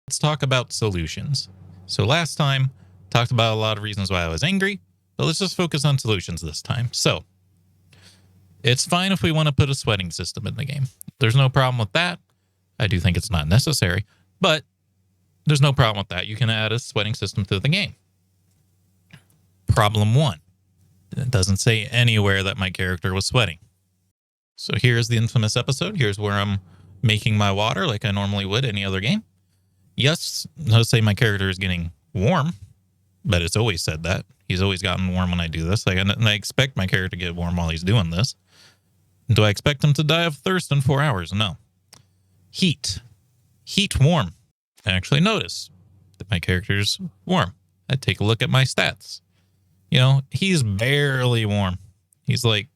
Let's talk about solutions. So last time, talked about a lot of reasons why I was angry, but let's just focus on solutions this time. So it's fine if we want to put a sweating system in the game. There's no problem with that. I do think it's not necessary, but there's no problem with that. You can add a sweating system to the game. Problem one, it doesn't say anywhere that my character was sweating. So here's the infamous episode. Here's where I'm making my water like I normally would any other game. Yes, let's say my character is getting warm, but it's always said that. He's always gotten warm when I do this. And I expect my character to get warm while he's doing this. Do I expect him to die of thirst in 4 hours? No. Heat. Heat warm. I actually notice that my character's warm. I take a look at my stats. You know, he's barely warm. He's like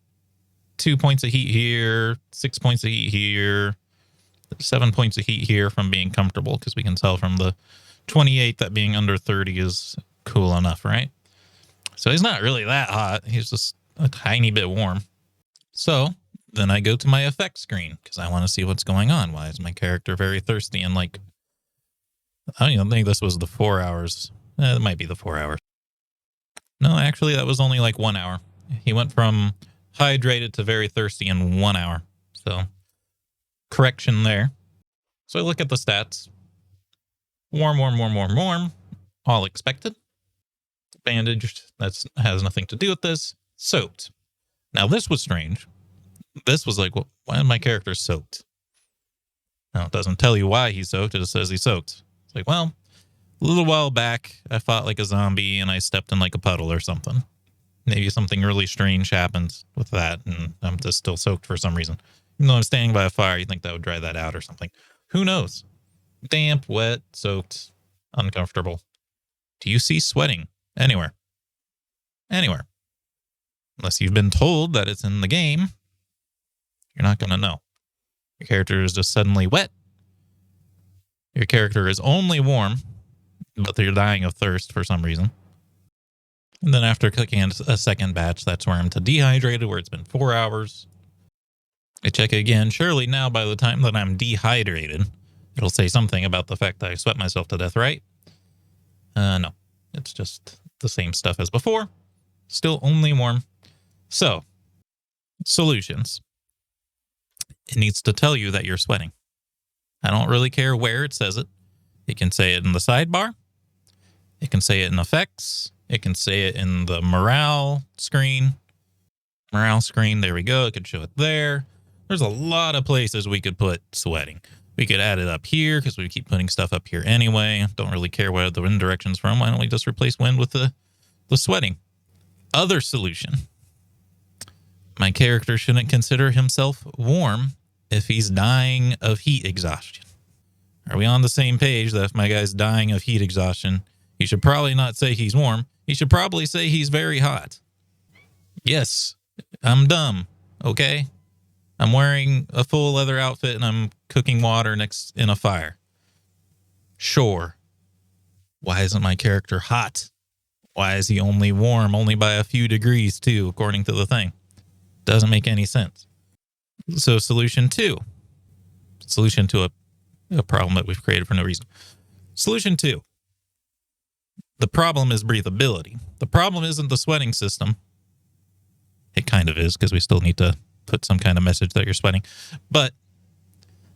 2 points of heat here, 6 points of heat here, 7 points of heat here from being comfortable, because we can tell from the 28 that being under 30 is cool enough, right? So he's not really that hot. He's just a tiny bit warm. So then I go to my effect screen because I want to see what's going on. Why is my character very thirsty? And like, I don't even think this was the 4 hours. It might be the 4 hours. No, actually, that was only like 1 hour. He went from hydrated to very thirsty in 1 hour. So correction there. So I look at the stats. Warm, warm, warm, warm, warm. All expected. Bandaged. That has nothing to do with this. Soaked. Now this was strange. This was like, well, why is my character soaked? Now it doesn't tell you why he's soaked. It just says he's soaked. It's like, well, a little while back, I fought like a zombie and I stepped in like a puddle or something. Maybe something really strange happens with that, and I'm just still soaked for some reason. Even though I'm standing by a fire, you think that would dry that out or something. Who knows? Damp, wet, soaked, uncomfortable. Do you see sweating anywhere? Anywhere. Unless you've been told that it's in the game, you're not going to know. Your character is just suddenly wet. Your character is only warm, but they're dying of thirst for some reason. And then after cooking a second batch, that's where I'm to dehydrated, where it's been 4 hours. I check again. Surely now by the time that I'm dehydrated, it'll say something about the fact that I sweat myself to death, right? No. It's just the same stuff as before. Still only warm. So, solutions. It needs to tell you that you're sweating. I don't really care where it says it. It can say it in the sidebar. It can say it in effects. It can say it in the morale screen. Morale screen, there we go. It could show it there. There's a lot of places we could put sweating. We could add it up here because we keep putting stuff up here anyway. Don't really care where the wind direction's from. Why don't we just replace wind with the sweating? Other solution. My character shouldn't consider himself warm if he's dying of heat exhaustion. Are we on the same page that if my guy's dying of heat exhaustion, he should probably not say he's warm. He should probably say he's very hot. Yes, I'm dumb, okay? I'm wearing a full leather outfit and I'm cooking water next in a fire. Sure. Why isn't my character hot? Why is he only warm, only by a few degrees too, according to the thing? Doesn't make any sense. So solution two. Solution to a problem that we've created for no reason. Solution two. The problem is breathability. The problem isn't the sweating system. It kind of is, because we still need to put some kind of message that you're sweating. But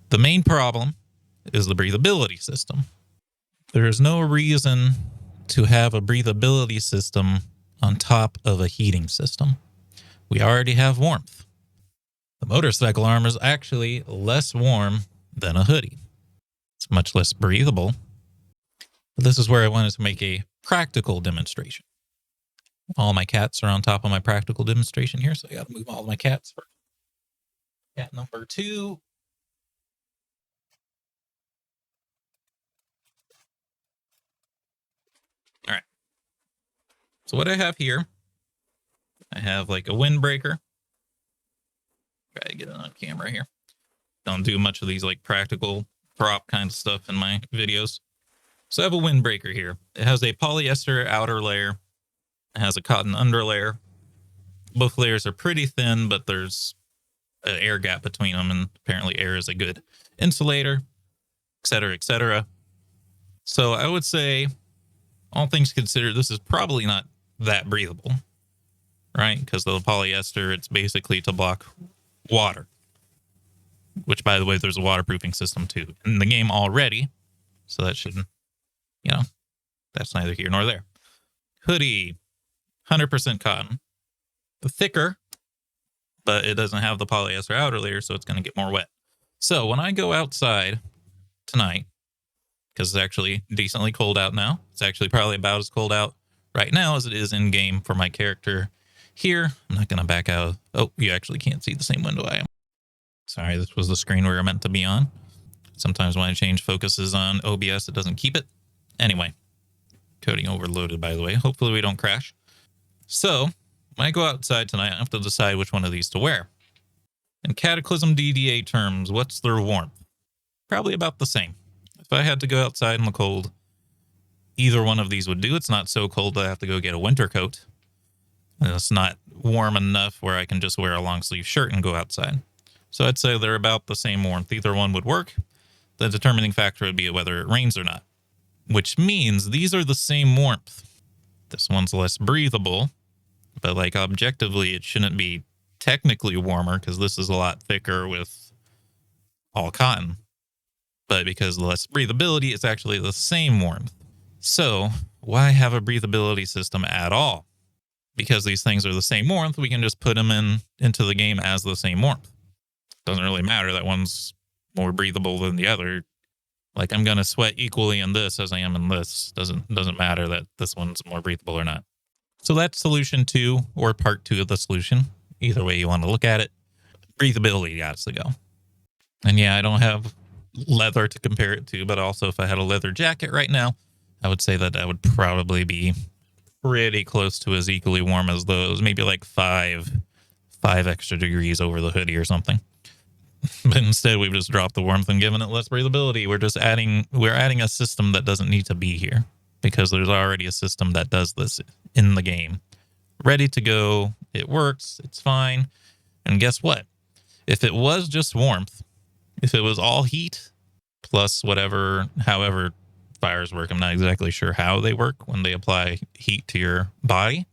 the main problem is the breathability system. There is no reason to have a breathability system on top of a heating system. We already have warmth. The motorcycle armor is actually less warm than a hoodie. It's much less breathable. But this is where I wanted to make a practical demonstration. All my cats are on top of my practical demonstration here, so I got to move all of my cats first. Cat number 2. All right. So what I have here, I have like a windbreaker. Try to get it on camera here. Don't do much of these like practical prop kind of stuff in my videos. So I have a windbreaker here. It has a polyester outer layer. It has a cotton underlayer. Both layers are pretty thin, but there's an air gap between them, and apparently air is a good insulator, etc., etc. So I would say, all things considered, this is probably not that breathable, right? Because the polyester, it's basically to block water, which, by the way, there's a waterproofing system too in the game already. So that shouldn't, that's neither here nor there. Hoodie, 100% cotton. The thicker, but it doesn't have the polyester outer layer, so it's going to get more wet. So when I go outside tonight, because it's actually decently cold out now, it's actually probably about as cold out right now as it is in game for my character here. I'm not going to back out. Oh, you actually can't see the same window I am. Sorry, this was the screen we were meant to be on. Sometimes when I change focuses on OBS, it doesn't keep it. Anyway, coding overloaded, by the way. Hopefully we don't crash. So when I go outside tonight, I have to decide which one of these to wear. In Cataclysm DDA terms, what's their warmth? Probably about the same. If I had to go outside in the cold, either one of these would do. It's not so cold that I have to go get a winter coat. And it's not warm enough where I can just wear a long sleeve shirt and go outside. So I'd say they're about the same warmth. Either one would work. The determining factor would be whether it rains or not, which means these are the same warmth. This one's less breathable, but like objectively, it shouldn't be technically warmer because this is a lot thicker with all cotton. But because of less breathability, it's actually the same warmth. So why have a breathability system at all? Because these things are the same warmth, we can just put them into the game as the same warmth. Doesn't really matter that one's more breathable than the other. Like, I'm going to sweat equally in this as I am in this. Doesn't matter that this one's more breathable or not. So that's solution 2, or part 2 of the solution. Either way you want to look at it. Breathability has to go. And yeah, I don't have leather to compare it to, but also if I had a leather jacket right now, I would say that I would probably be pretty close to as equally warm as those. Maybe like 5 extra degrees over the hoodie or something. But instead, we've just dropped the warmth and given it less breathability. We're adding a system that doesn't need to be here because there's already a system that does this in the game. Ready to go. It works. It's fine. And guess what? If it was just warmth, if it was all heat plus however fires work, I'm not exactly sure how they work when they apply heat to your body.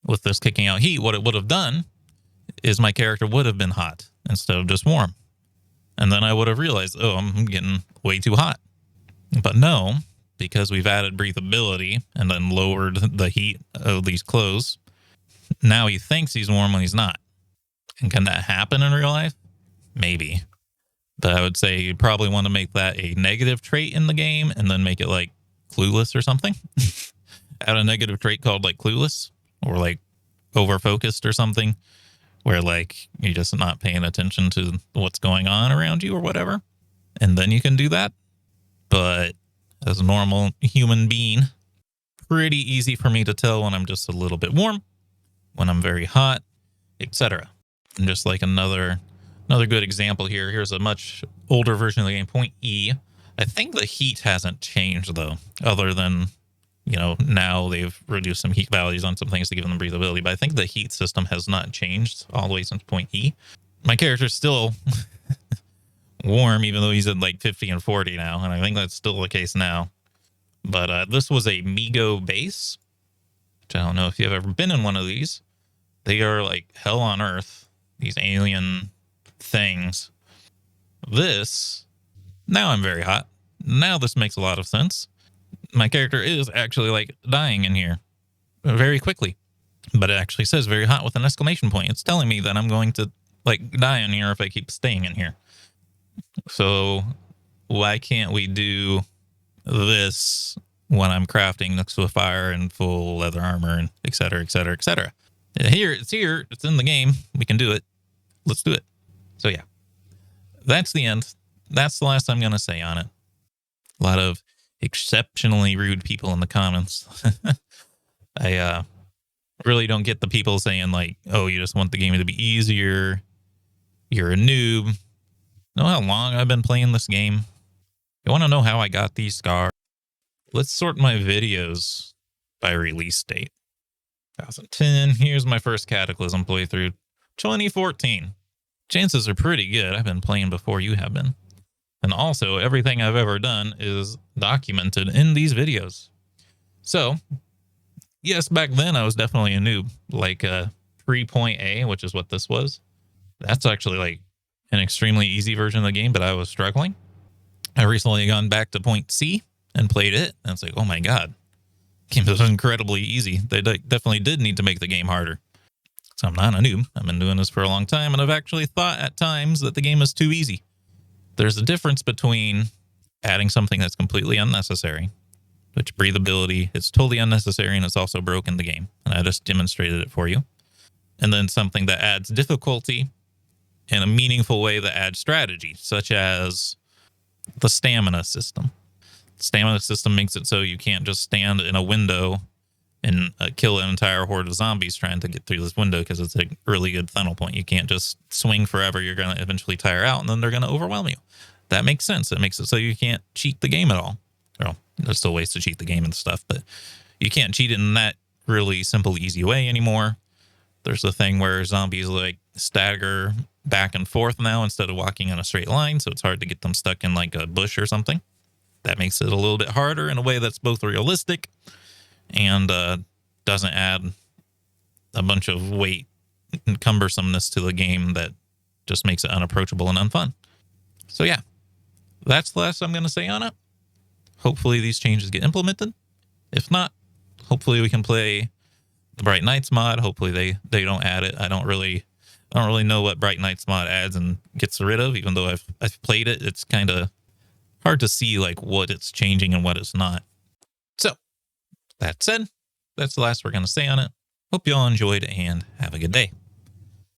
With this kicking out heat, what it would have done is my character would have been hot instead of just warm. And then I would have realized, oh, I'm getting way too hot. But no, because we've added breathability and then lowered the heat of these clothes, now he thinks he's warm when he's not. And can that happen in real life? Maybe. But I would say you'd probably want to make that a negative trait in the game and then make it like clueless or something. Add a negative trait called like clueless or like over-focused or something, where like you're just not paying attention to what's going on around you or whatever. And then you can do that. But as a normal human being, pretty easy for me to tell when I'm just a little bit warm, when I'm very hot, etc. And just like another good example here. Here's a much older version of the game, point E. I think the heat hasn't changed though, other than, now they've reduced some heat values on some things to give them breathability. But I think the heat system has not changed all the way since point E. My character's still warm, even though he's at like 50 and 40 now. And I think that's still the case now. But this was a Migo base, which I don't know if you've ever been in one of these. They are like hell on earth, these alien things. Now I'm very hot. Now this makes a lot of sense. My character is actually like dying in here very quickly, but it actually says very hot with an exclamation point. It's telling me that I'm going to like die in here if I keep staying in here. So why can't we do this when I'm crafting next to a fire and full leather armor and et cetera, et cetera, et cetera? It's in the game. We can do it. Let's do it. So yeah, that's the end. That's the last I'm going to say on it. A lot of exceptionally rude people in the comments. I really don't get the people saying like, oh, you just want the game to be easier. You're a noob. Know how long I've been playing this game? You want to know how I got these scars? Let's sort my videos by release date. 2010. Here's my first Cataclysm playthrough. 2014. Chances are pretty good I've been playing before you have been. And also, everything I've ever done is documented in these videos. So, yes, back then I was definitely a noob. Like pre-point A, which is what this was. That's actually like an extremely easy version of the game, but I was struggling. I recently gone back to point C and played it, and it's like, oh my god, game was incredibly easy. They definitely did need to make the game harder. So I'm not a noob. I've been doing this for a long time, and I've actually thought at times that the game is too easy. There's a difference between adding something that's completely unnecessary, which breathability is totally unnecessary, and it's also broken the game. And I just demonstrated it for you. And then something that adds difficulty in a meaningful way that adds strategy, such as the stamina system. The stamina system makes it so you can't just stand in a window and kill an entire horde of zombies trying to get through this window because it's a really good funnel point. You can't just swing forever. You're going to eventually tire out, and then they're going to overwhelm you. That makes sense. It makes it so you can't cheat the game at all. Well, there's still ways to cheat the game and stuff, but you can't cheat it in that really simple, easy way anymore. There's the thing where zombies like stagger back and forth now instead of walking in a straight line, so it's hard to get them stuck in like a bush or something. That makes it a little bit harder in a way that's both realistic and doesn't add a bunch of weight and cumbersomeness to the game that just makes it unapproachable and unfun. So yeah, that's the last I'm going to say on it. Hopefully these changes get implemented. If not, hopefully we can play the Bright Nights mod. Hopefully they don't add it. I don't really know what Bright Nights mod adds and gets rid of, even though I've played it. It's kind of hard to see like what it's changing and what it's not. So that said, that's the last we're going to say on it. Hope you all enjoyed and have a good day.